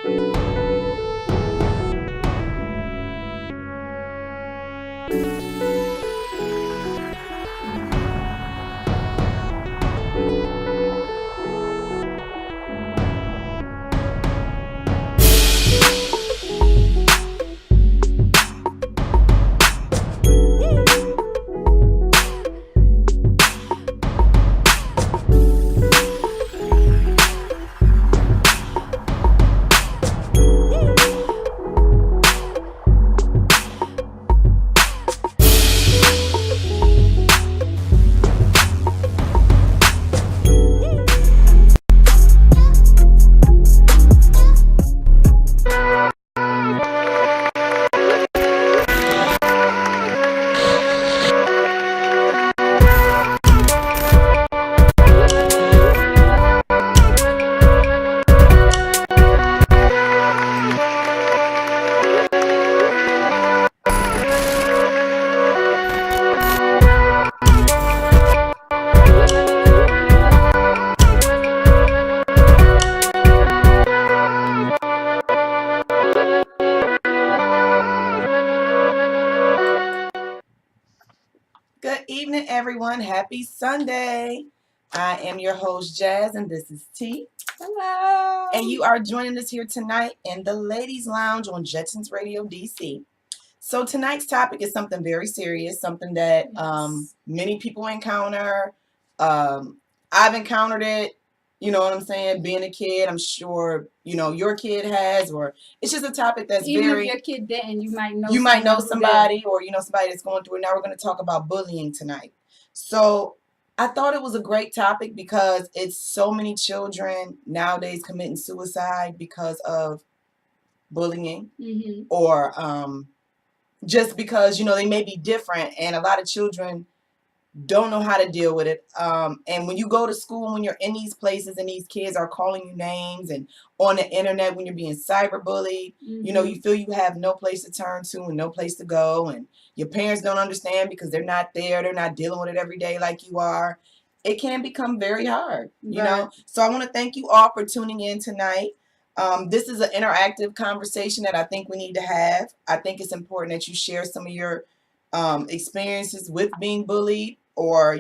Good evening, everyone. Happy Sunday. I am your host, Jazz, and this is T. Hello. And you are joining us here tonight in the Ladies Lounge on Jetsons Radio DC. So tonight's topic is something very serious, something that many people encounter. I've encountered it. You know what I'm saying? Being a kid, I'm sure your kid has, or it's just a topic that's even very. if your kid didn't, you might know. Somebody, or somebody that's going through it. Now we're going to talk about bullying tonight. So I thought it was a great topic because it's so many children nowadays committing suicide because of bullying, or just because they may be different, and a lot of children don't know how to deal with it. And when you go to school, when you're in these places and these kids are calling you names, and on the internet when you're being cyberbullied, you feel you have no place to turn to and no place to go, and your parents don't understand because they're not there. They're not dealing with it every day like you are. It can become very hard, you know. So I want to thank you all for tuning in tonight. This is an interactive conversation that I think we need to have. I think it's important that you share some of your experiences with being bullied, or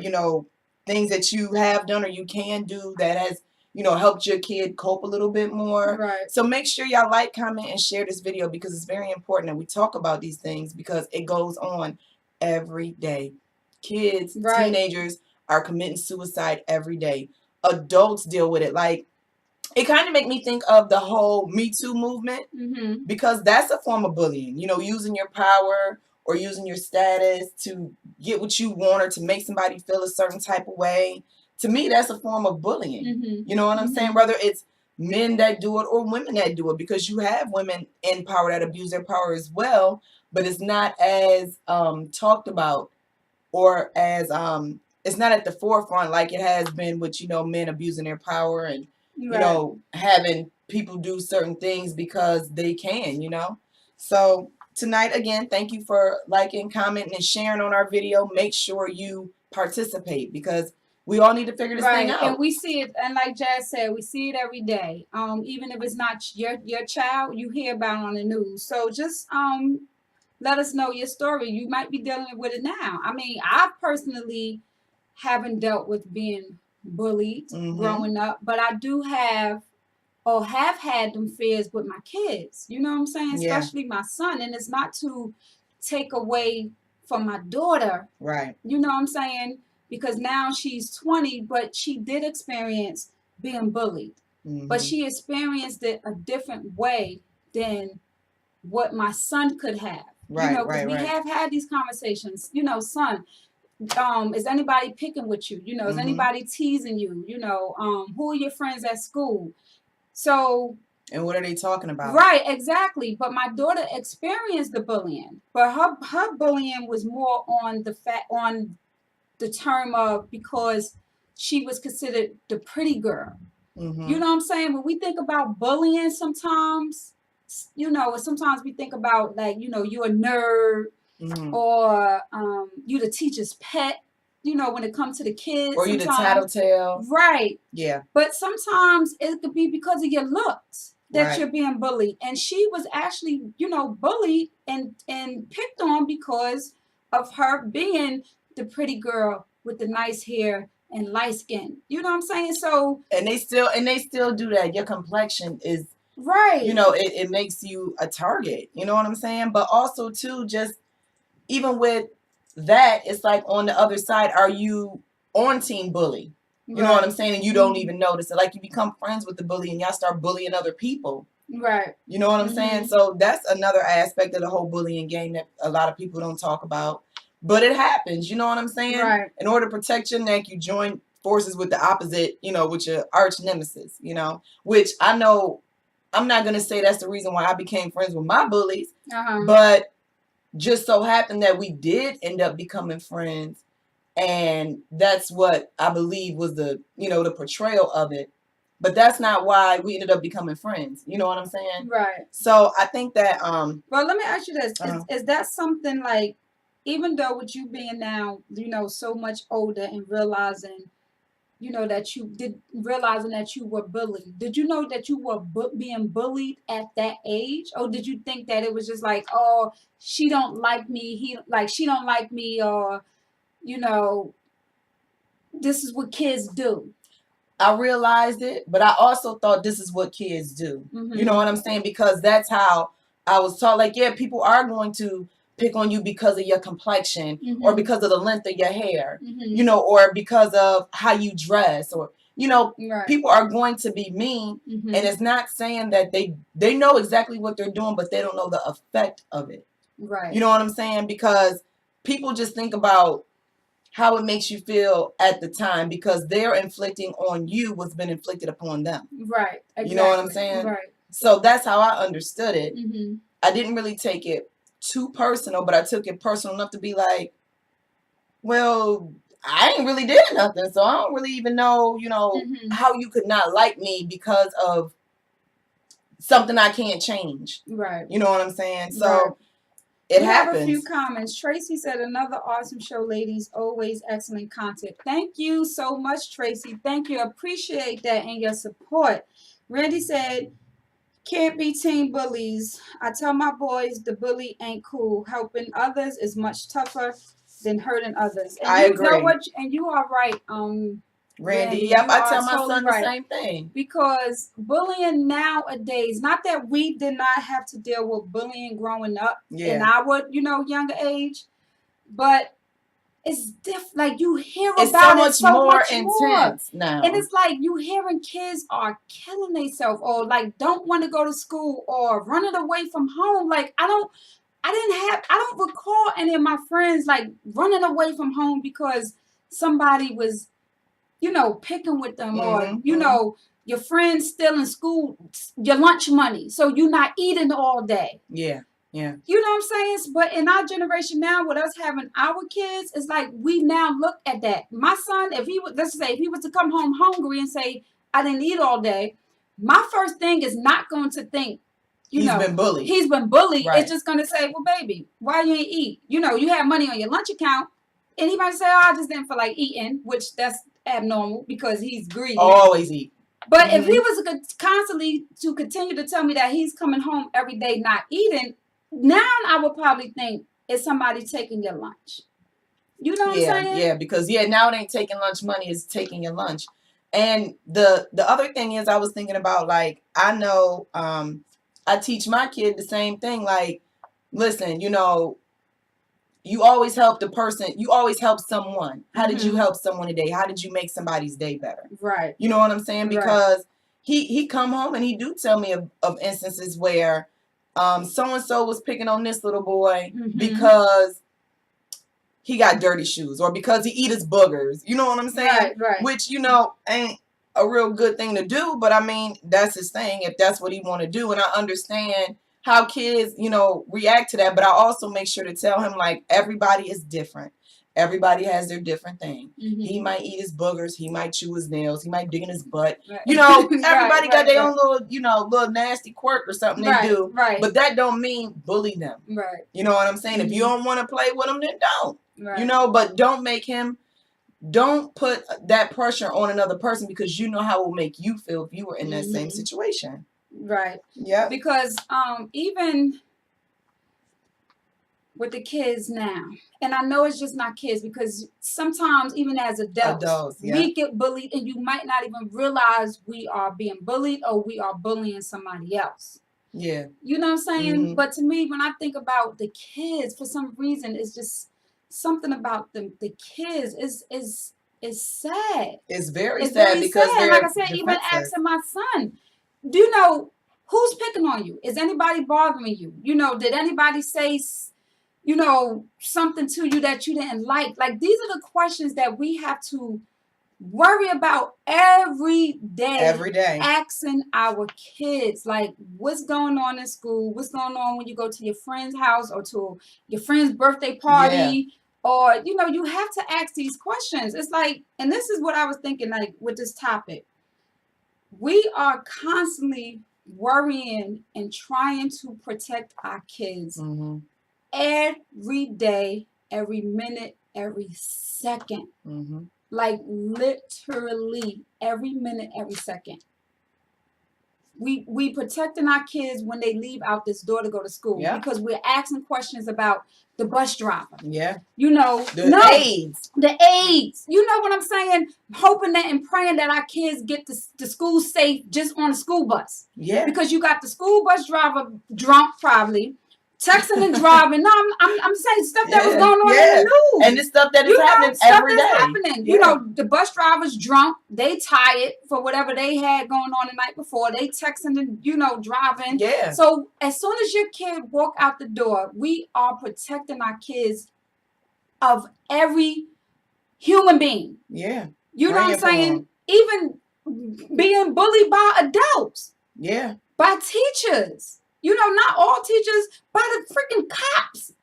things that you have done or you can do that has helped your kid cope a little bit more. Right. So make sure y'all like, comment, and share this video because it's very important that we talk about these things because it goes on every day. Kids, teenagers are committing suicide every day. Adults deal with it. Like, it kind of make me think of the whole Me Too movement, because that's a form of bullying, using your power or using your status to get what you want or to make somebody feel a certain type of way. To me, that's a form of bullying. You know what I'm saying? Whether it's men that do it or women that do it, because you have women in power that abuse their power as well, but it's not as talked about, or as it's not at the forefront like it has been with men abusing their power and having people do certain things because they can. So tonight, again, thank you for liking, commenting, and sharing on our video. Make sure you participate because we all need to figure this thing out. And we see it, and like Jazz said, we see it every day. Even if it's not your child, you hear about it on the news. So just let us know your story. You might be dealing with it now. I mean, I personally haven't dealt with being bullied growing up, but I do have had them fears with my kids. You know what I'm saying? Yeah. Especially my son. And it's not to take away from my daughter. Right. You know what I'm saying? Because now she's 20, but she did experience being bullied. But she experienced it a different way than what my son could have. Right, we have had these conversations. Son, is anybody picking with you? Is anybody teasing you? Who are your friends at school? So, and what are they talking about? Right, exactly. But my daughter experienced the bullying, but her bullying was more on the term of because she was considered the pretty girl. You know what I'm saying? When we think about bullying, sometimes sometimes we think about like you're a nerd. Or you the teacher's pet, when it comes to the kids. Or you the tattletale. Right. Yeah. But sometimes it could be because of your looks. that you're being bullied. And she was actually, bullied and picked on because of her being the pretty girl with the nice hair and light skin. You know what I'm saying? So and they still do that. Your complexion is right. It makes you a target. You know what I'm saying? But also too, just even with that, it's like on the other side, are you on team bully? You know what I'm saying? And you don't even notice it. Like you become friends with the bully and y'all start bullying other people. Right. You know what I'm saying? So that's another aspect of the whole bullying game that a lot of people don't talk about. But it happens. You know what I'm saying? Right. In order to protect your neck, you join forces with the opposite, with your arch nemesis, which I know I'm not going to say that's the reason why I became friends with my bullies. But just so happened that we did end up becoming friends. And that's what I believe was the portrayal of it. But that's not why we ended up becoming friends. You know what I'm saying? Right. So I think that well, let me ask you this. Is that something like, even though with you being now, so much older and realizing, realizing that you were bullied, did you know that you were being bullied at that age? Or did you think that it was just like, oh, she don't like me, she don't like me, or this is what kids do? I realized it, but I also thought this is what kids do. You know what I'm saying? Because that's how I was taught. Like, yeah, people are going to pick on you because of your complexion or because of the length of your hair, or because of how you dress, or, people are going to be mean. And it's not saying that they know exactly what they're doing, but they don't know the effect of it. Right. You know what I'm saying? Because people just think about how it makes you feel at the time, because they're inflicting on you what's been inflicted upon them. Right. Exactly. You know what I'm saying? Right. So that's how I understood it. I didn't really take it too personal, but I took it personal enough to be like, well, I ain't really did nothing, so I don't really even know, how you could not like me because of something I can't change. Right. You know what I'm saying? So it happens. We have a few comments. Tracy said, another awesome show, ladies. Always excellent content. Thank you so much, Tracy. Thank you. Appreciate that and your support. Randy said, can't be teen bullies. I tell my boys the bully ain't cool. Helping others is much tougher than hurting others. And I agree. Know what? And you are right, Randy. Yep, I tell my son the same thing. Because bullying nowadays, not that we did not have to deal with bullying growing up in our, younger age, but it's different. Like you hear about it so much more now. And it's like you hearing kids are killing themselves, or like don't want to go to school, or running away from home. Like I don't recall any of my friends like running away from home because somebody was picking with them, or your friends still in school, your lunch money, so you're not eating all day. Yeah. You know what I'm saying? But in our generation now, with us having our kids, it's like we now look at that. My son, if he was to come home hungry and say, I didn't eat all day, my first thing is not going to think, he's been bullied. He's been bullied. Right. It's just going to say, well, baby, why you ain't eat? You have money on your lunch account. Anybody say, oh, I just didn't feel like eating, which that's abnormal because he's greedy. Always eat. But if he was constantly to continue to tell me that he's coming home every day not eating, now I would probably think, is somebody taking your lunch? You know what I'm saying? Yeah, because now it ain't taking lunch money, it's taking your lunch. And the other thing is, I was thinking about, like, I know I teach my kid the same thing. Like, listen, you always help the person. You always help someone. How did you help someone today? How did you make somebody's day better? Right. You know what I'm saying? Because he come home and he do tell me of instances where so-and-so was picking on this little boy because he got dirty shoes, or because he eat his boogers. You know what I'm saying? Right. Which, ain't a real good thing to do. But I mean, that's his thing if that's what he want to do. And I understand how kids, react to that. But I also make sure to tell him, like, everybody is different. Everybody has their different thing. He might eat his boogers. He might chew his nails. He might dig in his butt. Right. Everybody got their own little nasty quirk or something they do. Right. But that don't mean bully them. Right. You know what I'm saying? If you don't want to play with them, then don't. Right. But don't put that pressure on another person, because how it will make you feel if you were in that same situation. Right. Yeah. Because even with the kids now, and I know it's just not kids, because sometimes even as adults yeah. we get bullied and you might not even realize we are being bullied or we are bullying somebody else. Yeah. You know what I'm saying? Mm-hmm. But to me, when I think about the kids, for some reason, it's just something about the kids is sad. It's very It's sad very because sad. they're Like I said, even defenseless. asking my son, do you know who's picking on you? Is anybody bothering you? You know, did anybody say, you know, something to you that you didn't like? Like, these are the questions that we have to worry about every day, asking our kids, like, what's going on in school, what's going on when you go to your friend's house or to your friend's birthday party. Or, you know, you have to ask these questions. It's like, and this is what I was thinking, like, with this topic, we are constantly worrying and trying to protect our kids every day, every minute, every second. Like, literally every minute, every second. We protecting our kids when they leave out this door to go to school, because we're asking questions about the bus driver. You know, the aides. The aides. You know what I'm saying? Hoping that and praying that our kids get to school safe just on the school bus. Because you got the school bus driver drunk, probably texting and driving. No, I'm saying stuff that was going on in the news. And the stuff that is happening every day. Happening. You know, the bus driver's drunk. They tired for whatever they had going on the night before. They texting and, you know, driving. So as soon as your kid walk out the door, we are protecting our kids of every human being. You know what I'm saying? Even being bullied by adults. By teachers. You know, not all teachers, by the freaking cops.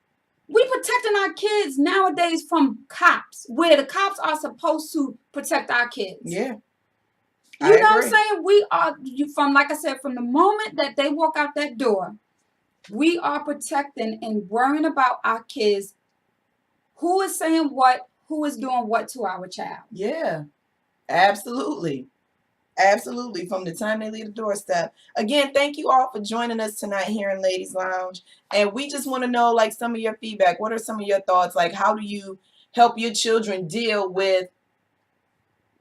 We protecting our kids nowadays from cops, where the cops are supposed to protect our kids. You know what I'm saying? We are, from, like I said, from the moment that they walk out that door, we are protecting and worrying about our kids. Who is saying what? Who is doing what to our child? Absolutely. Absolutely. From the time they leave the doorstep. Again, thank you all for joining us tonight here in Ladies Lounge. And we just want to know, like, some of your feedback. What are some of your thoughts? Like, how do you help your children deal with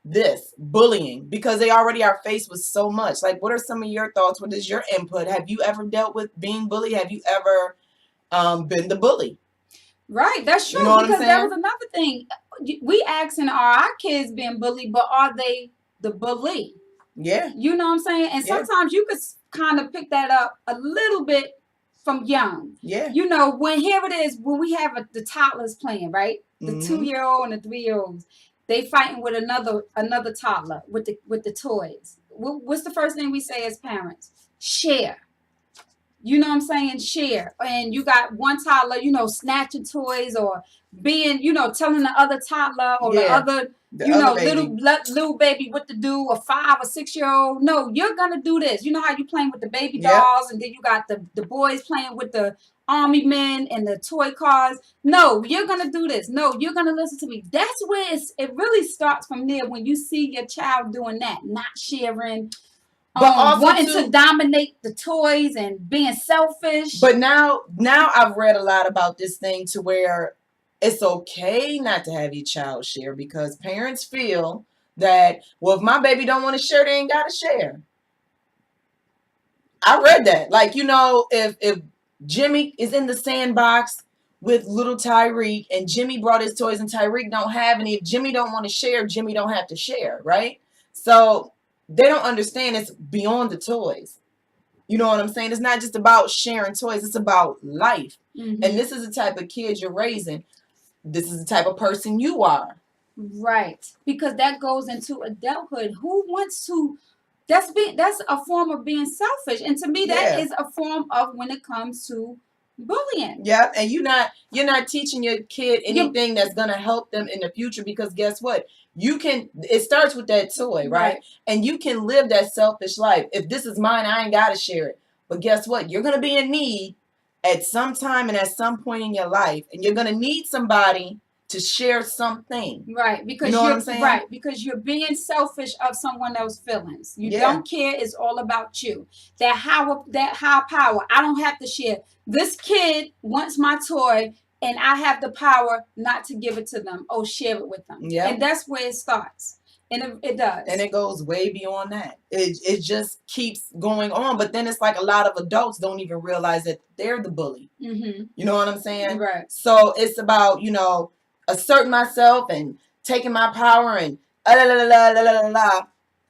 this bullying? Because they already are faced with so much. Like, what are some of your thoughts? What is your input? Have you ever dealt with being bullied? Have you ever been the bully? Right, that's true. You know, because that was another thing. We asking, are our kids being bullied, but are they the bully? You know what I'm saying? And sometimes you could kind of pick that up a little bit from young. You know, when here it is, when we have the toddlers playing, right? The 2-year-old and the 3-year-olds, they fighting with another toddler with the toys. What's the first thing we say as parents? Share. You know what I'm saying? Share. And you got one toddler, you know, snatching toys or being, you know, telling the other toddler or the other little baby what to do, a 5 or 6-year-old. No, you're going to do this. You know how you playing with the baby dolls, and then you got the boys playing with the army men and the toy cars. No, you're going to do this. No, you're going to listen to me. That's where it really starts from there, when you see your child doing that, not sharing. But also wanting to dominate the toys and being selfish. But now I've read a lot about this thing to where it's okay not to have your child share, because parents feel that, well, if my baby don't want to share, they ain't got to share. I read that. Like, you know, if Jimmy is in the sandbox with little Tyreek and Jimmy brought his toys and Tyreek don't have any, if Jimmy don't want to share, Jimmy don't have to share, right? So they don't understand it's beyond the toys. You know what I'm saying? It's not just about sharing toys. It's about life. And this is the type of kid you're raising. This is the type of person you are. Right. Because that goes into adulthood. Who wants to... That's a form of being selfish. And to me, that is a form of, when it comes to bullying. And you're not teaching your kid anything that's going to help them in the future, because guess what? It starts with that toy, right? And you can live that selfish life. If this is mine, I ain't got to share it. But guess what? You're going to be in need at some time and at some point in your life. And you're going to need somebody to share something. Right, because you know what I'm saying? Right, because you're being selfish of someone else's feelings. You don't care. It's all about you. That high power. I don't have to share. This kid wants my toy, and I have the power not to give it to them or share it with them. Yeah, and that's where it starts. And it does. And it goes way beyond that. It just keeps going on. But then it's like a lot of adults don't even realize that they're the bully. Mm-hmm. You know what I'm saying? Right. So it's about, asserting myself and taking my power and la la la la la la la.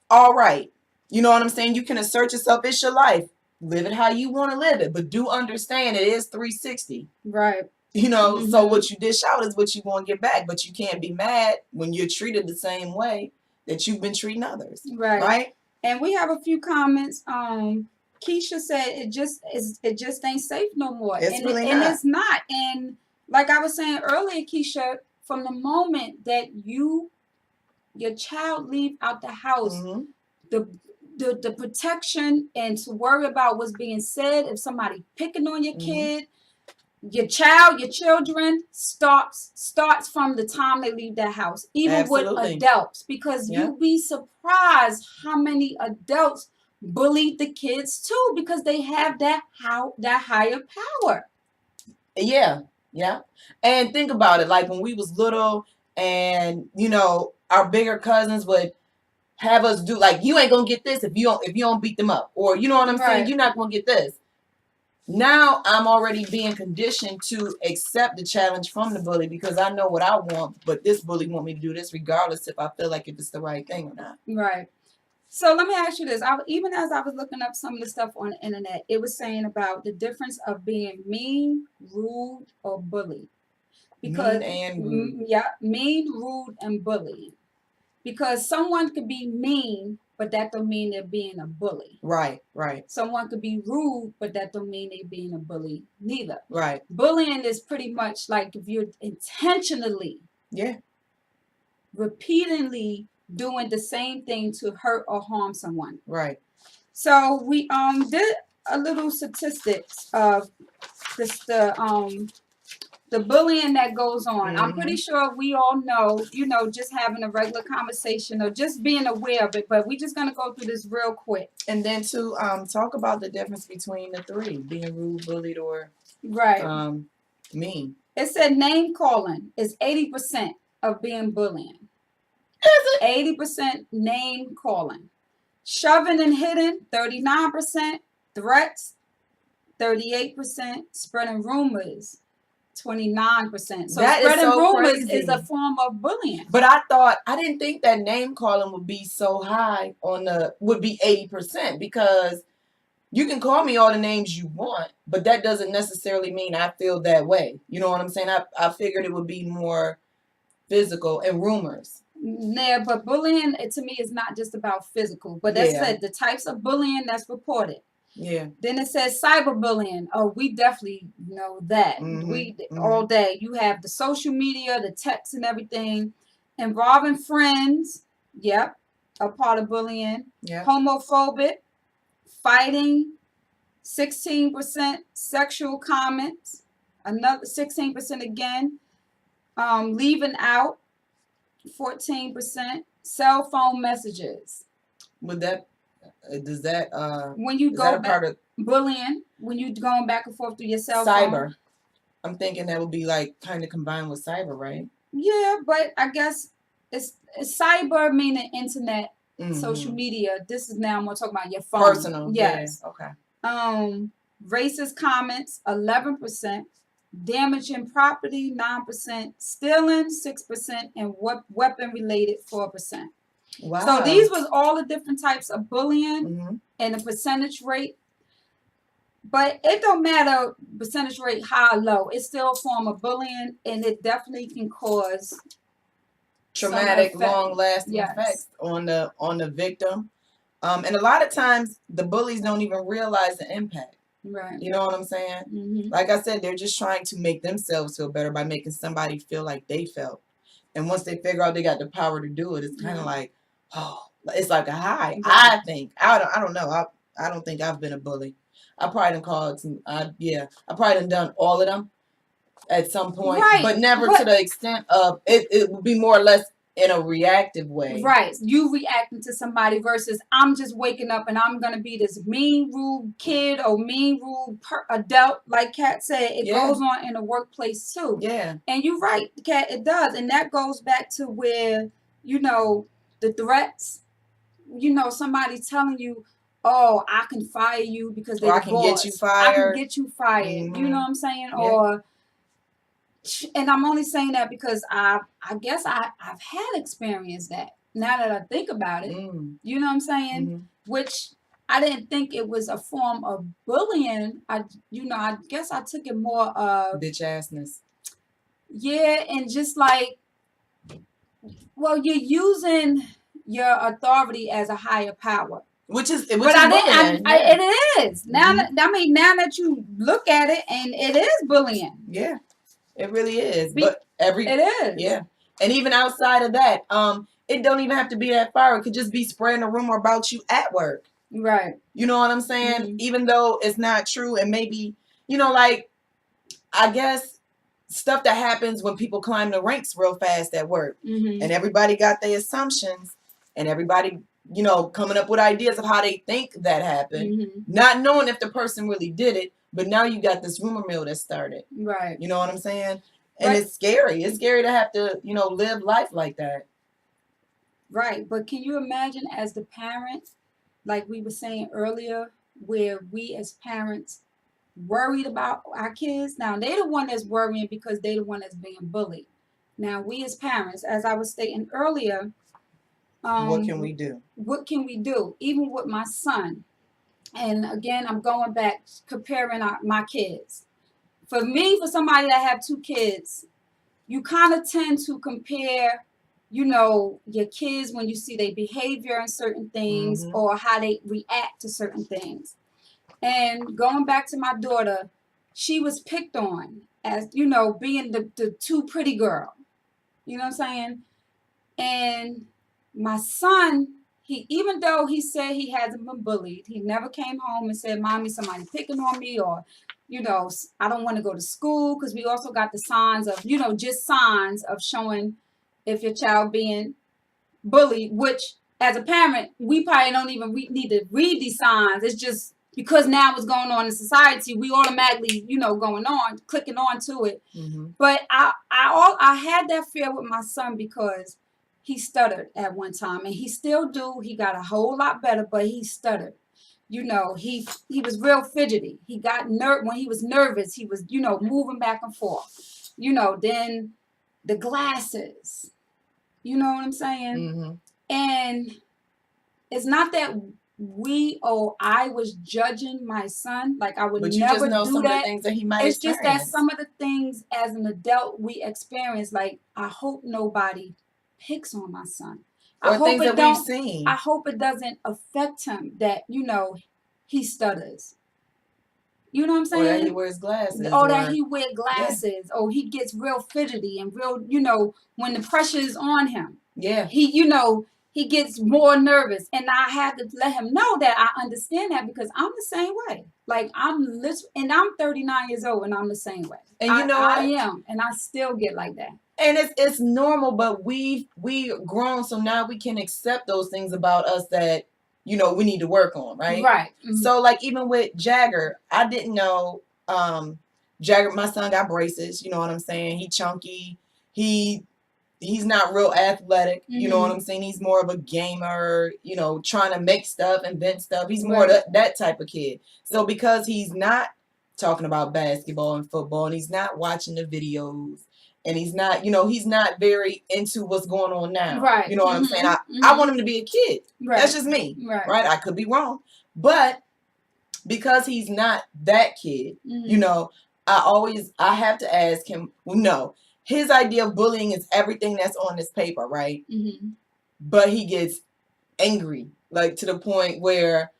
All right. You know what I'm saying? You can assert yourself. It's your life. Live it how you want to live it. But do understand it is 360. Right. Mm-hmm. So what you dish out is what you want to get back. But you can't be mad when you're treated the same way that you've been treating others. Right. Right. And we have a few comments. Keisha said it just ain't safe no more. It's really not. And it's not. And like I was saying earlier, Keisha, from the moment that your child leave out the house, mm-hmm. the protection and to worry about what's being said, if somebody picking on your mm-hmm. kid, your children starts from the time they leave that house, even Absolutely. With adults, because you'd be surprised how many adults bully the kids too, because they have that higher power. Yeah. And think about it, like when we was little and our bigger cousins would have us do, like, you ain't gonna get this if you don't beat them up, or you know what I'm saying, you're not gonna get this. Now I'm already being conditioned to accept the challenge from the bully because I know what I want, but this bully want me to do this regardless if I feel like if it's the right thing or not. Right. So let me ask you this. Even as I was looking up some of the stuff on the internet, it was saying about the difference of being mean, rude, or bully. Because mean, rude, and bully. Because someone could be mean, but that don't mean they're being a bully. Right. Someone could be rude, but that don't mean they're being a bully neither. Right. Bullying is pretty much like if you're intentionally, repeatedly doing the same thing to hurt or harm someone. Right. So we did a little statistics of the bullying that goes on. Mm-hmm. I'm pretty sure we all know, just having a regular conversation or just being aware of it, but we're just going to go through this real quick. And then to talk about the difference between the three, being rude, bullied, or mean. It said name calling is 80% of being bullying. Is it? 80% name calling. Shoving and hitting, 39%. Threats, 38%. Spreading rumors, 29%. So that spreading rumors crazy. Is a form of bullying. But I didn't think that name calling would be so high would be 80%, because you can call me all the names you want, but that doesn't necessarily mean I feel that way. You know what I'm saying? I figured it would be more physical and rumors. Yeah, but bullying to me is not just about physical, but that's said the types of bullying that's reported. Yeah. Then it says cyberbullying. Oh, we definitely know that. Mm-hmm. All day. You have the social media, the texts and everything involving friends. Yep. A part of bullying. Yeah. Homophobic, fighting, 16%, sexual comments, another 16% again. Leaving out, 14%. Cell phone messages. Would that does that when you go back part of bullying, when you going back and forth through your cell cyber phone? I'm thinking that would be like kind of combined with cyber, right? Yeah, but I guess it's cyber meaning internet, social media. This is now I'm gonna talk about your phone. Personal. Yes. Yeah. Okay. Racist comments, 11%. Damaging property, 9%. Stealing, 6%. And weapon related, 4%. Wow. So these was all the different types of bullying and the percentage rate. But it don't matter percentage rate high or low. It's still a form of bullying, and it definitely can cause traumatic, long-lasting effects on the victim. And a lot of times the bullies don't even realize the impact. Right. You know what I'm saying? Mm-hmm. Like I said, they're just trying to make themselves feel better by making somebody feel like they felt. And once they figure out they got the power to do it, it's kind of like, oh, it's like a high. I think. I don't know. I don't think I've been a bully. I probably done I probably done all of them. at some point, Right. but never to the extent of it would be more or less in a reactive way. Right. You reacting to somebody versus I'm just waking up and I'm going to be this mean, rude kid or mean, rude adult. Like Kat said, it goes on in the workplace too. Yeah. And you're right, Kat, it does. And that goes back to where, you know, the threats, you know, somebody telling you, oh, I can fire you because they're I can boss. get you fired. I can get you fired. Mm-hmm. You know what I'm saying? Yeah. Or, and I'm only saying that because I guess I've had experienced that. Now that I think about it, you know what I'm saying? Mm-hmm. Which I didn't think it was a form of bullying. I guess I took it more of bitch assness. Yeah, and just like, well, you're using your authority as a higher power. It is now that you look at it, and it is bullying. Yeah, it really is. But it is. Yeah, and even outside of that, it don't even have to be that far. It could just be spreading a rumor about you at work. Right. You know what I'm saying? Mm-hmm. Even though it's not true, and maybe like I guess stuff that happens when people climb the ranks real fast at work, and everybody got their assumptions, and everybody, coming up with ideas of how they think that happened, not knowing if the person really did it. But now you got this rumor mill that started. Right. You know what I'm saying? And it's scary. It's scary to have to, live life like that. Right. But can you imagine as the parents, like we were saying earlier, where we as parents worried about our kids? Now, they're the one that's worrying because they're the one that's being bullied. Now, we as parents, as I was stating earlier, what can we do? What can we do? Even with my son. And again, I'm going back, comparing my kids. For me, for somebody that have 2 kids, you kind of tend to compare, your kids when you see their behavior in certain things or how they react to certain things. And going back to my daughter, she was picked on as, being the too pretty girl. You know what I'm saying? And my son, even though he said he hasn't been bullied, he never came home and said, Mommy, somebody picking on me, or, I don't want to go to school, because we also got the signs of, just signs of showing if your child being bullied, which as a parent, we probably don't even need to read these signs. It's just because now what's going on in society, we automatically, clicking on to it. But I had that fear with my son because he stuttered at one time, and he still do. He got a whole lot better, but he stuttered. He was real fidgety. He got when he was nervous, he was, moving back and forth. Then the glasses. You know what I'm saying? And it's not that I was judging my son. Like, I would never do that. But you just know some of the things that he might experience. It's just that some of the things as an adult we experience, like, I hope nobody picks on my son. Or things that we've seen. I hope it doesn't affect him that, he stutters. You know what I'm saying? Or that he wears glasses. Or that he wears glasses. Yeah. Or he gets real fidgety and real, when the pressure is on him. Yeah. He gets more nervous. And I had to let him know that I understand that, because I'm the same way. Like, I'm 39 years old and I'm the same way. And I am. And I still get like that. And it's normal, but we grown, so now we can accept those things about us that, we need to work on, right? Right. So, like, even with Jagger, I didn't know, Jagger, my son got braces, you know what I'm saying? He chunky. He's not real athletic, you know what I'm saying? He's more of a gamer, trying to make stuff, invent stuff. He's more that type of kid. So because he's not talking about basketball and football, and he's not watching the videos, and he's not, he's not very into what's going on now. Right. You know what I'm saying? I want him to be a kid. Right. That's just me. Right. I could be wrong. But because he's not that kid, I have to ask him, no. His idea of bullying is everything that's on this paper, right? But he gets angry, like, to the point where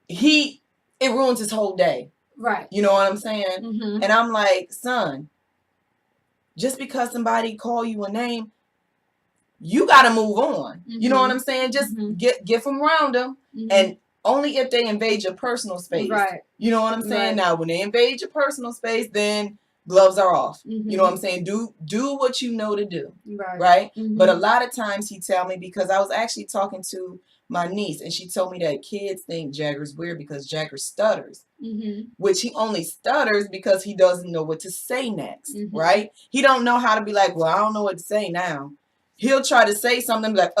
it ruins his whole day. Right. You know what I'm saying? And I'm like, son, just because somebody call you a name, you got to move on. You know what I'm saying? Just get from around them, and only if they invade your personal space. Right. You know what I'm saying? Now, when they invade your personal space, then gloves are off. You know what I'm saying? Do what you know to do. Right? But a lot of times he tell me, because I was actually talking to my niece and she told me that kids think Jagger's weird because Jagger stutters. Which he only stutters because he doesn't know what to say next. Right? He don't know how to be like, well, I don't know what to say now. He'll try to say something like,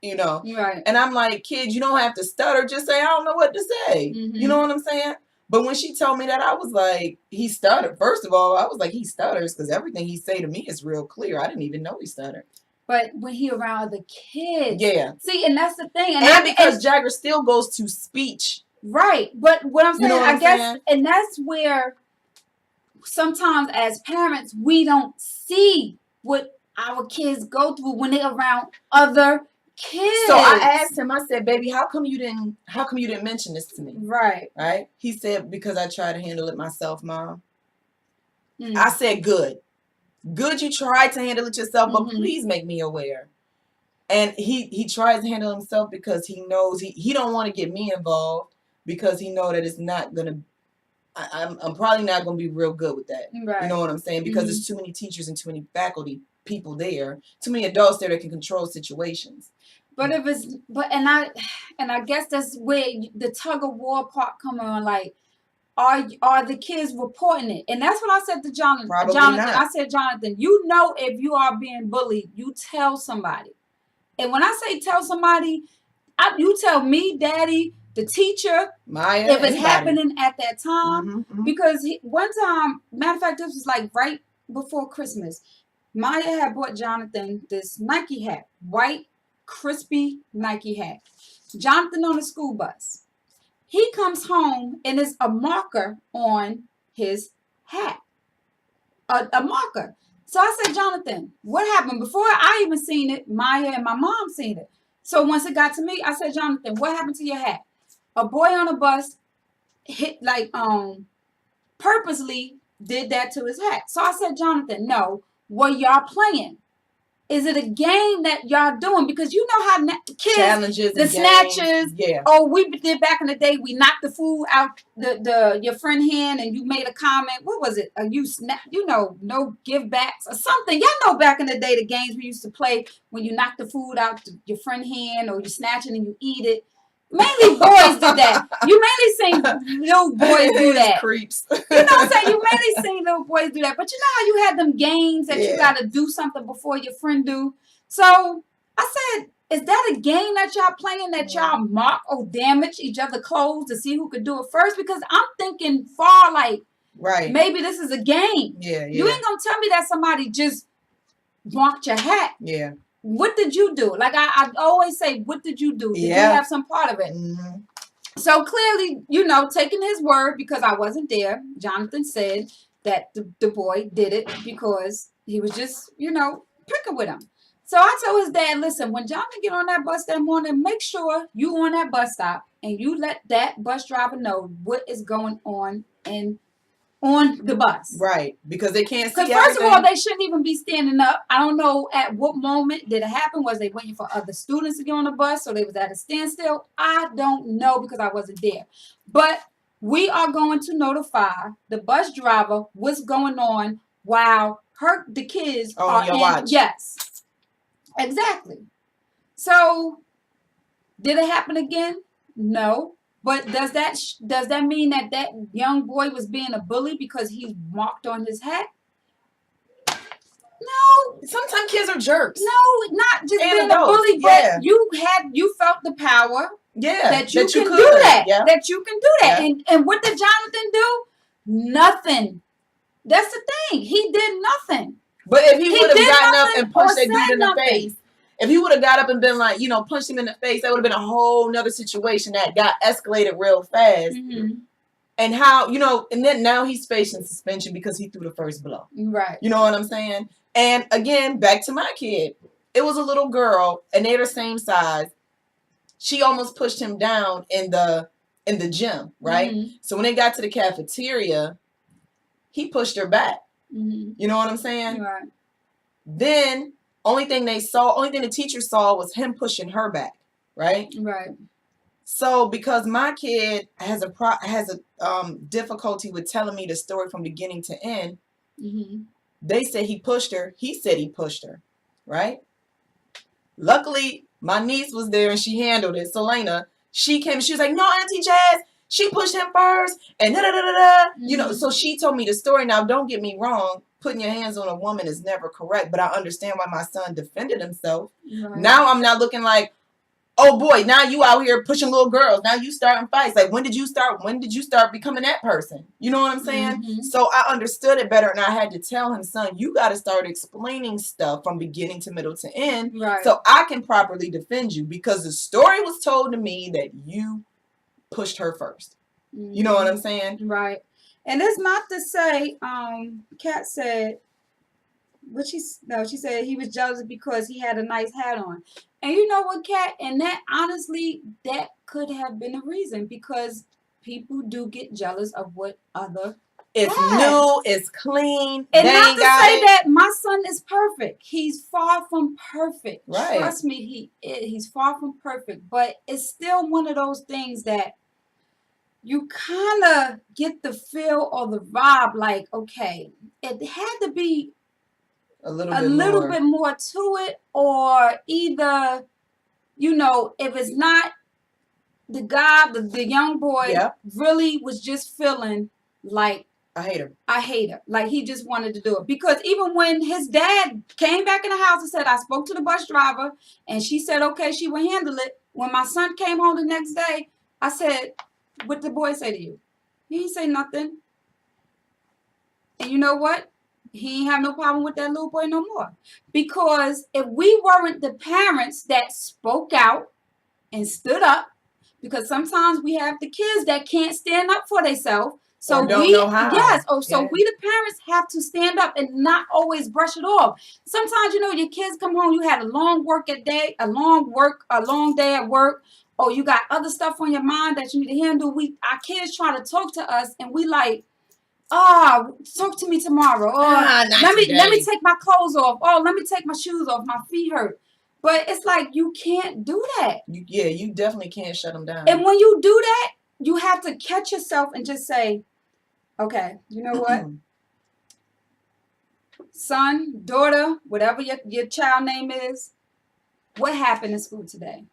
you know. Right. And I'm like, kid, you don't have to stutter. Just say, I don't know what to say. You know what I'm saying? But when she told me that, I was like, he stuttered. First of all, I was like, he stutters because everything he say to me is real clear. I didn't even know he stuttered. But when he around the kids. Yeah. See, and that's the thing. And because Jagger still goes to speech. Right. But what I'm saying, You know what I guess, and that's where sometimes as parents, we don't see what our kids go through when they're around other kids. So I asked him, I said, baby, how come you didn't mention this to me? Right. Right? He said, because I try to handle it myself, Mom. I said, good. Good you tried to handle it yourself, but please make me aware. And he tries to handle himself because he knows he don't want to get me involved because he know that it's not gonna I'm probably not gonna be real good with that. Right. You know what I'm saying? Because there's too many teachers and too many faculty people there, too many adults there that can control situations. But if it's and I guess that's where the tug of war part come on. Like, are the kids reporting it? And that's what I said to Jonathan. Probably Jonathan, not. I said, Jonathan, you know, if you are being bullied, you tell somebody. And when I say tell somebody, you tell me, Daddy, the teacher, Maya, if it's anybody. happening at that time. Because one time, matter of fact, this was like right before Christmas. Maya had bought Jonathan this Nike hat, white, crispy Nike hat. Jonathan on the school bus. He comes home and there's a marker on his hat. A marker. So I said, Jonathan, what happened? Before I even seen it, Maya and my mom seen it. So once it got to me, I said, Jonathan, what happened to your hat? A boy on a bus hit purposely did that to his hat. So I said, Jonathan, no, what y'all playing? Is it a game that y'all doing? Because you know how kids, challenges, the snatches. Yeah. Oh, we did back in the day. We knocked the food out your friend hand, and you made a comment. What was it? No give backs or something. Y'all know back in the day the games we used to play when you knock the food out your friend hand, or you snatch it and you eat it. Mainly boys did that. You mainly seen little boys do that. Creeps. You know what I'm saying? You mainly seen little boys do that. But you know how you had them games that you got to do something before your friend do? So I said, is that a game that y'all playing that y'all mock or damage each other clothes to see who could do it first? Because I'm thinking far like, maybe this is a game. Yeah. You ain't going to tell me that somebody just mocked your hat. Yeah. What did you do? Like I always say, what did you do? Did you have some part of it? So clearly, taking his word, because I wasn't there, Jonathan said that the boy did it because he was just, picking with him. So I told his dad, listen, when Jonathan get on that bus that morning, make sure you on that bus stop and you let that bus driver know what is going on on the bus. Right. Because they can't see Because first of all, they shouldn't even be standing up. I don't know at what moment did it happen. Was they waiting for other students to get on the bus, or they was at a standstill? I don't know because I wasn't there. But we are going to notify the bus driver what's going on while the kids are on your watch. Yes. Exactly. So did it happen again? No. But does that mean that young boy was being a bully because he marked on his hat? No. Sometimes kids are jerks. No, not just and being adults. A bully, but you felt the power. Yeah. That you can do that. Yeah. That you can do that. Yeah. And what did Jonathan do? Nothing. That's the thing. He did nothing. But if he would have gotten up and punched that dude in the nothing. face. If he would have got up and been like, punched him in the face, that would have been a whole nother situation that got escalated real fast. And how, and then now he's facing suspension because he threw the first blow. Right. You know what I'm saying? And again, back to my kid. It was a little girl, and they're the same size. She almost pushed him down in the gym, right? So when they got to the cafeteria, he pushed her back. You know what I'm saying? Right. Then only thing the teacher saw was him pushing her back, right? Right. So because my kid has a difficulty with telling me the story from beginning to end, they say he pushed her. He said he pushed her, right? Luckily, my niece was there and she handled it. Selena, she came. She was like, "No, Auntie Jazz, she pushed him first, and da da da da da." You know, so she told me the story. Now, don't get me wrong. Putting your hands on a woman is never correct, but I understand why my son defended himself. Right. Now I'm not looking like, oh boy, now you out here pushing little girls. Now you starting fights. Like, when did you start becoming that person? You know what I'm saying? So I understood it better, and I had to tell him, son, you got to start explaining stuff from beginning to middle to end, right, so I can properly defend you, because the story was told to me that you pushed her first. You know what I'm saying? Right. And it's not to say, Kat said, she said he was jealous because he had a nice hat on. And you know what, Kat? And that, honestly, that could have been a reason, because people do get jealous of what other It's new, it's clean. And not to say that my son is perfect. He's far from perfect. Right. Trust me, he's far from perfect. But it's still one of those things that you kind of get the feel or the vibe like, okay, it had to be a little bit more to it, or either, if it's not the guy, the young boy, really was just feeling like, I hate her. Like, he just wanted to do it. Because even when his dad came back in the house and said, I spoke to the bus driver and she said, okay, she will handle it. When my son came home the next day, I said, what the boy say to you? He didn't say nothing. And you know what? He ain't have no problem with that little boy no more. Because if we weren't the parents that spoke out and stood up, because sometimes we have the kids that can't stand up for themselves. So we know how. Yes. Oh, so we the parents have to stand up and not always brush it off. Sometimes, your kids come home, you had a long day at work, or you got other stuff on your mind that you need to handle. Our kids try to talk to us, and we like, talk to me tomorrow. Or let me take my clothes off. Oh, let me take my shoes off. My feet hurt. But it's like, you can't do that. You definitely can't shut them down. And when you do that, you have to catch yourself and just say, okay, you know what? Son, daughter, whatever your child name is, what happened in school today?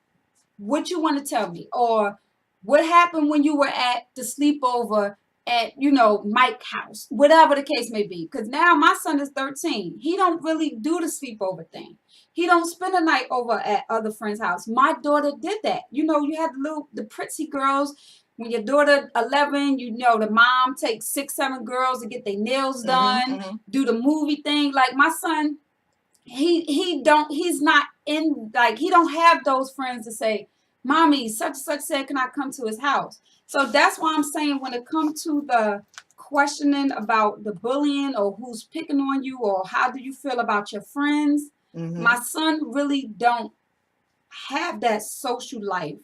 What you want to tell me? Or what happened when you were at the sleepover at, Mike's house? Whatever the case may be. Because now my son is 13. He don't really do the sleepover thing. He don't spend a night over at other friends' house. My daughter did that. You had the prissy girls. When your daughter 11, the mom takes 6, 7 girls to get their nails done, do the movie thing. Like, my son, he don't have those friends to say, Mommy, such and such said, can I come to his house? So that's why I'm saying, when it comes to the questioning about the bullying or who's picking on you or how do you feel about your friends, my son really don't have that social life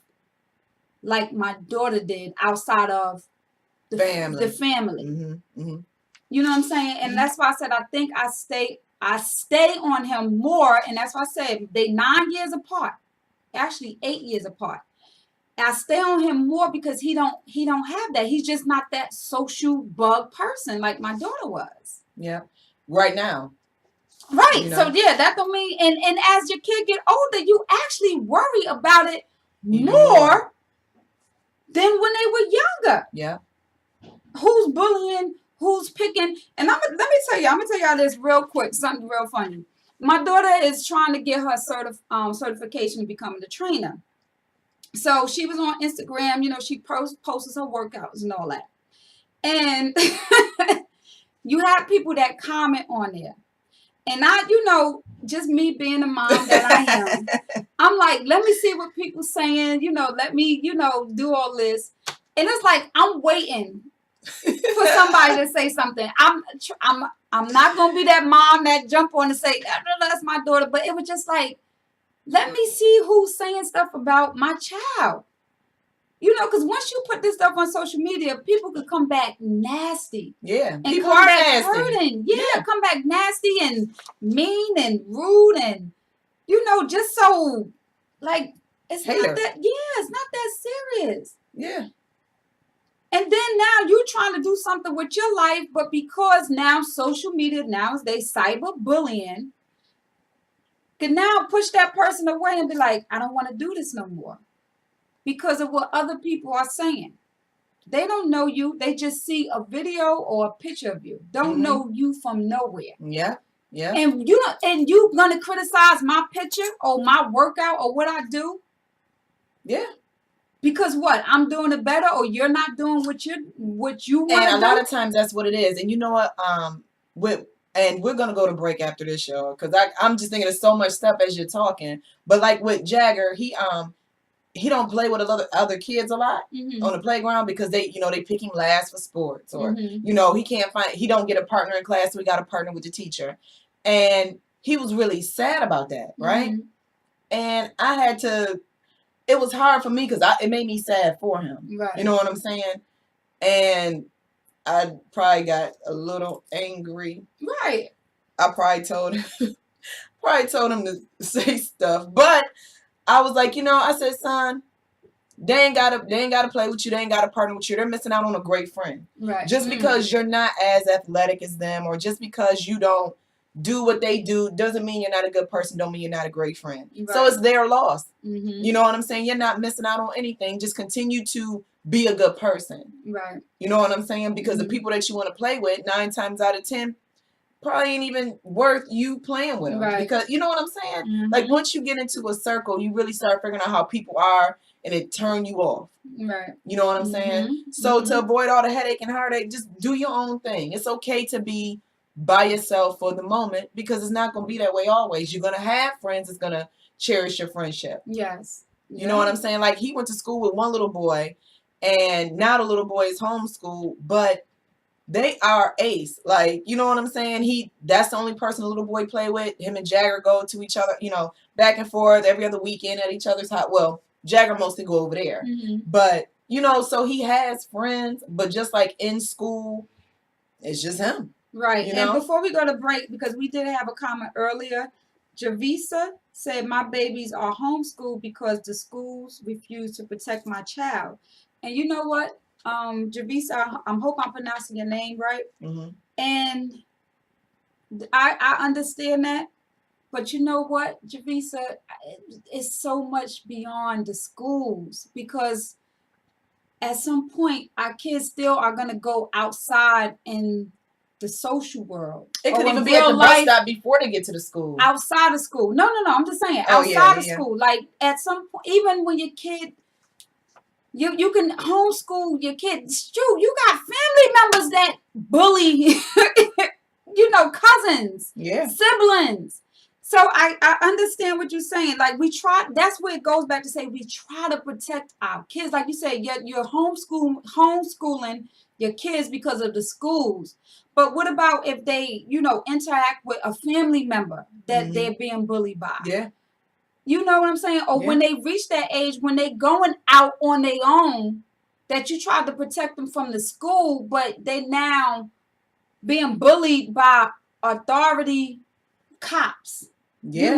like my daughter did outside of the family. You know what I'm saying? And that's why I said, I think I stay on him more. And that's why I said, they 9 years apart, actually 8 years apart. I stay on him more because he don't have that. He's just not that social bug person like my daughter was. Yeah. Right now. Right. So that don't mean, and as your kid get older, you actually worry about it more than when they were younger. Yeah. Who's bullying? Who's picking? And I'm gonna tell y'all this real quick. Something real funny. My daughter is trying to get her certification to become the trainer. So she was on Instagram. She posts her workouts and all that. And you have people that comment on there. And just me being the mom that I am, I'm like, let me see what people saying, let me, do all this. And it's like, I'm waiting for somebody to say something. I'm not going to be that mom that jump on and say, that's my daughter. But it was just like, let me see who's saying stuff about my child. Because once you put this stuff on social media, people could come back nasty. Yeah. And people come back nasty. Hurting. Yeah, come back nasty and mean and rude and, just so, like, It's hater. not that. Yeah, it's not that serious. Yeah. And then now you're trying to do something with your life, but because now social media, nowadays cyberbullying, can now push that person away and be like, I don't want to do this no more because of what other people are saying. They don't know you. They just see a video or a picture of you. Don't know you from nowhere. Yeah. Yeah. And you gonna criticize my picture or my workout or what I do? Yeah. Because what? I'm doing it better, or you're not doing what you want to do? And a lot of times that's what it is. And you know what? We're gonna go to break after this show because I'm just thinking of so much stuff as you're talking. But like with Jagger, he don't play with other kids a lot on the playground because they pick him last for sports, or he don't get a partner in class, so he got a partner with the teacher, and he was really sad about that, right? And it was hard for me because it made me sad for him. Right. You know what I'm saying? And I probably got a little angry. Right. I probably told him to say stuff, but I was like, I said, son, they ain't gotta play with you. They ain't gotta partner with you. They're missing out on a great friend. Right. Just because you're not as athletic as them, or just because you don't do what they do, doesn't mean you're not a good person. Don't mean you're not a great friend. Right. So it's their loss. You know what I'm saying? You're not missing out on anything. Just continue to be a good person. Right. You know what I'm saying? Because the people that you want to play with, 9 times out of 10, probably ain't even worth you playing with them. Right. Because you know what I'm saying? Like once you get into a circle, you really start figuring out how people are, and it turn you off. Right. You know what I'm saying? So to avoid all the headache and heartache, just do your own thing. It's okay to be by yourself for the moment, because it's not going to be that way always. You're going to have friends that's going to cherish your friendship. Yes. You know what I'm saying? Like he went to school with one little boy, and now the little boy is homeschooled, but they are ace. Like, you know what I'm saying? That's the only person the little boy play with. Him and Jagger go to each other, back and forth every other weekend at each other's house. Well, Jagger mostly go over there. But, so he has friends, but just like in school, it's just him. Right. And before we go to break, because we did have a comment earlier, Javisa said, my babies are homeschooled because the schools refuse to protect my child. And you know what? Javisa, I hope I'm pronouncing your name right. And I understand that. But you know what, Javisa, it's so much beyond the schools, because at some point our kids still are going to go outside in the social world. It could even be at the bus stop before they get to the school. Outside of school. No. I'm just saying outside of school. Like at some point, even when your kid, you can homeschool your kid. Shoot, you got family members that bully, cousins, siblings. So I understand what you're saying. Like we try, that's where it goes back to say we try to protect our kids. Like you said, you're homeschooling your kids because of the schools. But what about if they, interact with a family member that they're being bullied by? Yeah. You know what I'm saying? Or when they reach that age, when they going out on their own, that you tried to protect them from the school, but they now being bullied by authority cops. Yeah.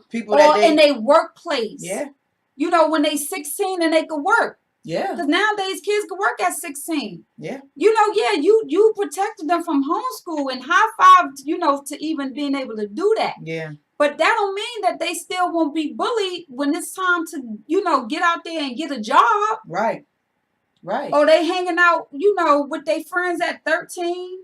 People or in their workplace. Yeah. When they 16 and they could work. Yeah. Because nowadays kids can work at 16. Yeah. You protected them from homeschool and high-fived, to even being able to do that. Yeah. But that don't mean that they still won't be bullied when it's time to, get out there and get a job. Right. Right. Or they hanging out, with their friends at 13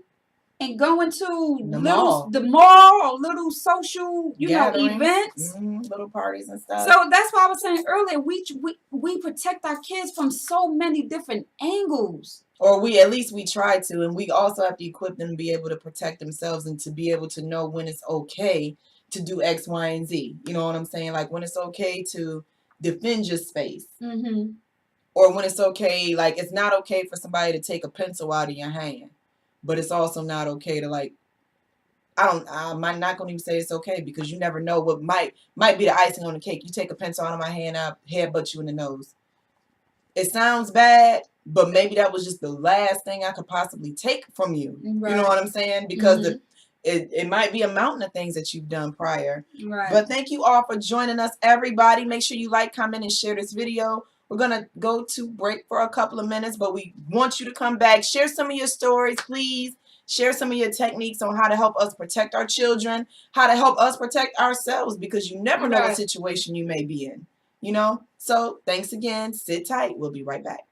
and going to the mall or little social, events. Little parties and stuff. So that's why I was saying earlier, we protect our kids from so many different angles. Or at least we try to, and we also have to equip them to be able to protect themselves and to be able to know when it's okay to do X, Y, and Z. You know what I'm saying? Like when it's okay to defend your space. Or when it's okay, like it's not okay for somebody to take a pencil out of your hand. But it's also not okay to I'm not going to even say it's okay, because you never know what might be the icing on the cake. You take a pencil out of my hand, I'll headbutt you in the nose. It sounds bad, but maybe that was just the last thing I could possibly take from you. Right. You know what I'm saying? Because it might be a mountain of things that you've done prior. Right. But thank you all for joining us, everybody. Make sure you like, comment, and share this video. We're going to go to break for a couple of minutes, but we want you to come back. Share some of your stories, please. Share some of your techniques on how to help us protect our children, how to help us protect ourselves, because you never know what situation you may be in, you know? So thanks again. Sit tight. We'll be right back.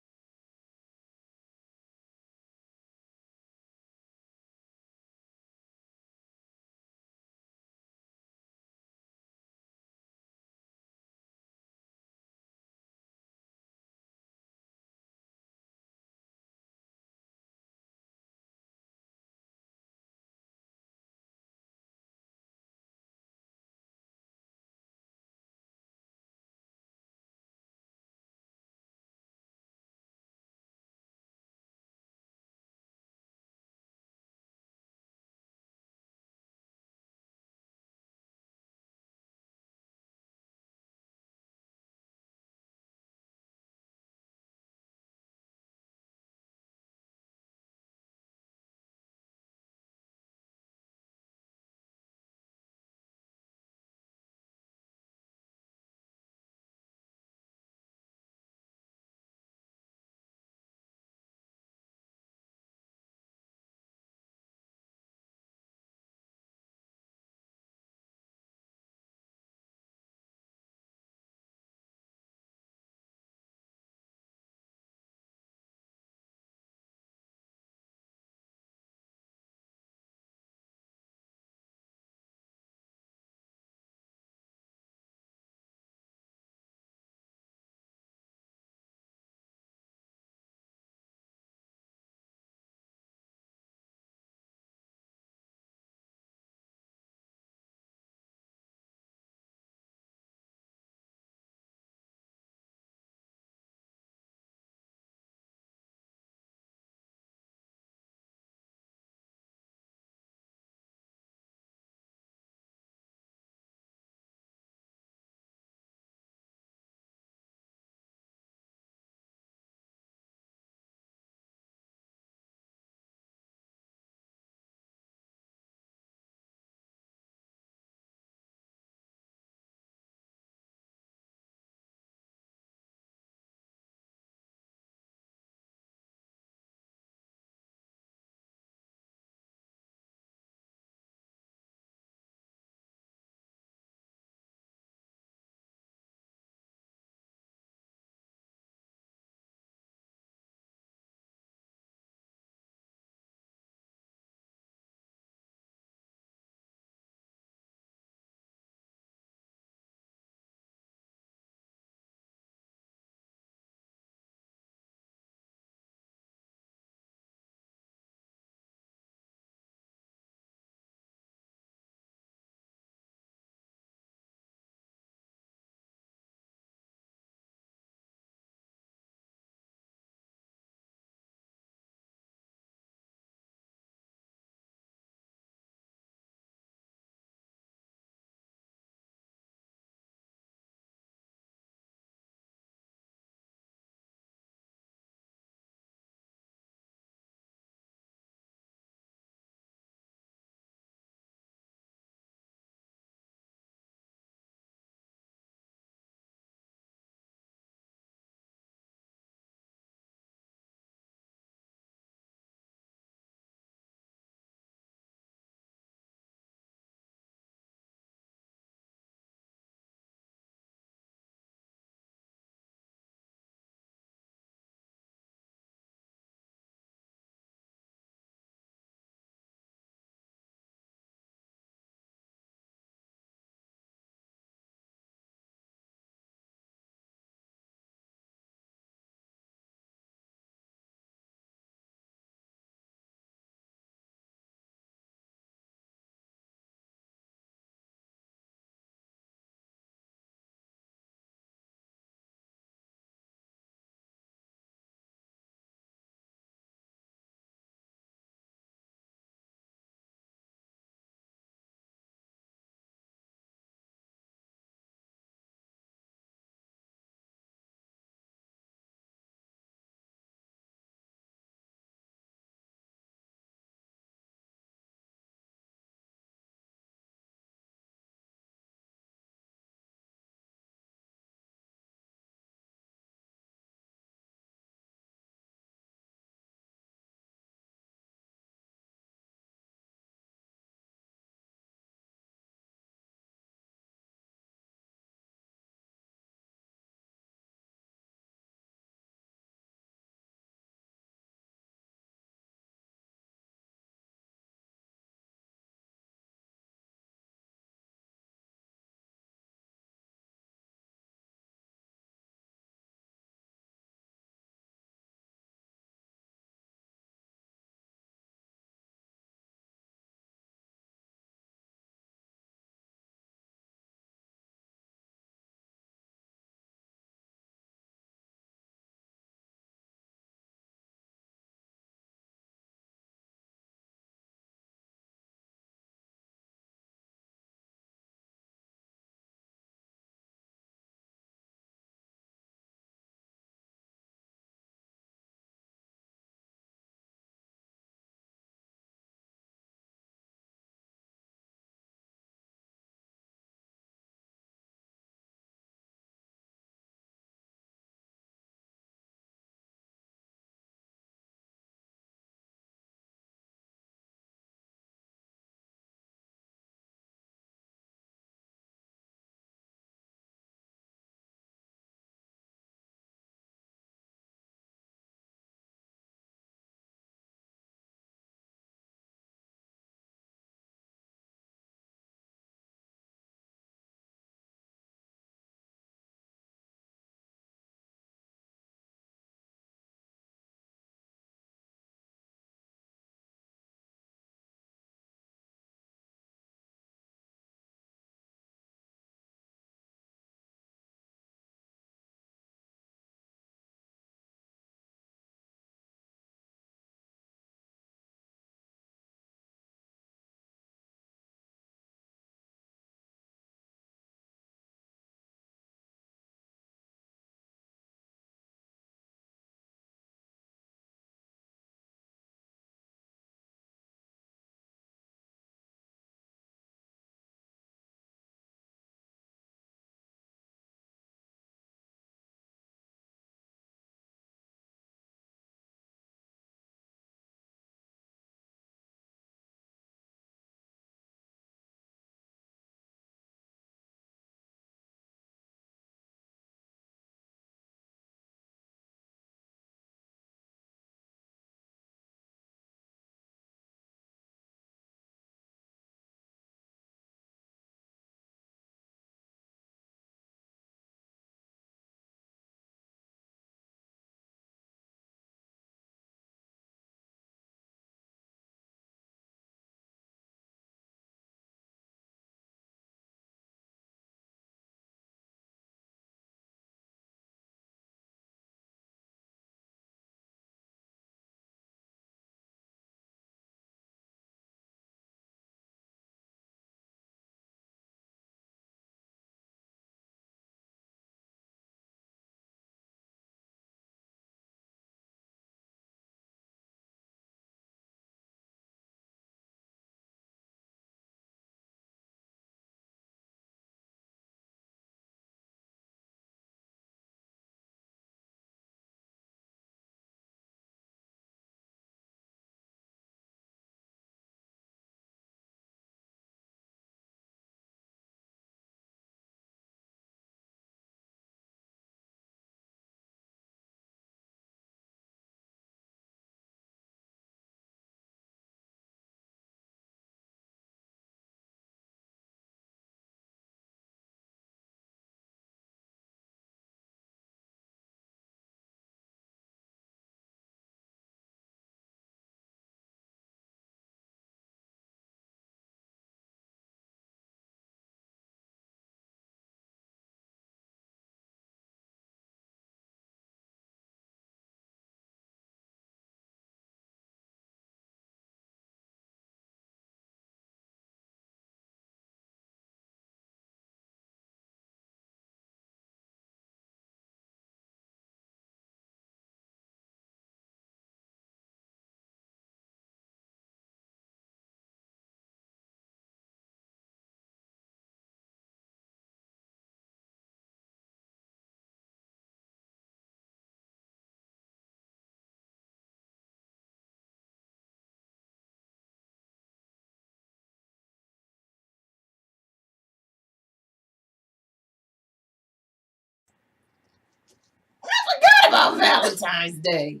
Valentine's Day.